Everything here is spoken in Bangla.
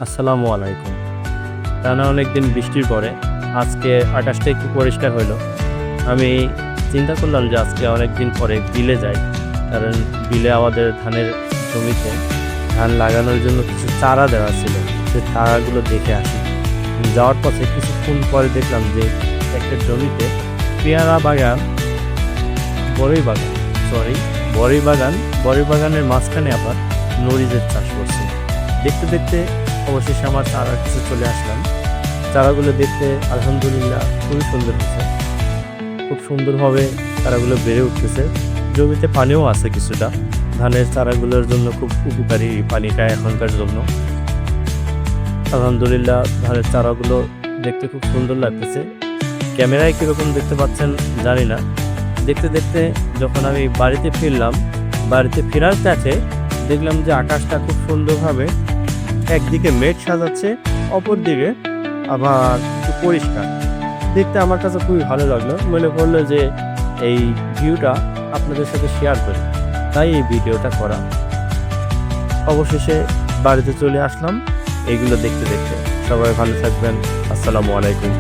আসসালামু আলাইকুম। টানা অনেকদিন বৃষ্টির পরে আজকে আকাশটা একটু পরিষ্কার হইলো। আমি চিন্তা করলাম যে আজকে অনেকদিন পরে বিলে যাই। কারণ বিলে আমাদের ধানের জমিতে ধান লাগানোর জন্য কিছু চারা দেওয়া ছিল। সে চারাগুলো দেখে আসি। যাওয়ার পথে কিছুক্ষণ পরে দেখলাম যে একটা জমিতে পেয়ারা বাগান, বড়ই বাগান, সরি বড়ই বাগান, বড়ই বাগানের মাঝখানে আবার মরিচের চাষ করছে। দেখতে দেখতে অবশেষে আমার চারার কাছে চলে আসলাম। চারাগুলো দেখতে আলহামদুলিল্লাহ খুবই সুন্দর হয়েছে। খুব সুন্দরভাবে চারাগুলো বেড়ে উঠতেছে। জমিতে পানিও আছে কিছুটা। ধানের চারাগুলোর জন্য খুব উপকারী পানিটা এখনকার জন্য। আলহামদুলিল্লাহ ধানের চারাগুলো দেখতে খুব সুন্দর লাগতেছে। ক্যামেরায় কীরকম দেখতে পাচ্ছেন জানি না। দেখতে দেখতে যখন আমি বাড়িতে ফিরলাম, বাড়িতে ফেরার কাছে দেখলাম যে আকাশটা খুব সুন্দরভাবে একদিকে মেঘ সাজাচ্ছে, অপর দিকে আবার একটু পরিষ্কার। দেখতে আমার কাছে খুবই ভালো লাগলো। মনে পড়লো যে এই ভিউটা আপনাদের সাথে শেয়ার করি, তাই এই ভিডিওটা করা। অবশেষে বাড়িতে চলে আসলাম এইগুলো দেখতে দেখতে। সবাই ভালো থাকবেন। আসসালামু আলাইকুম।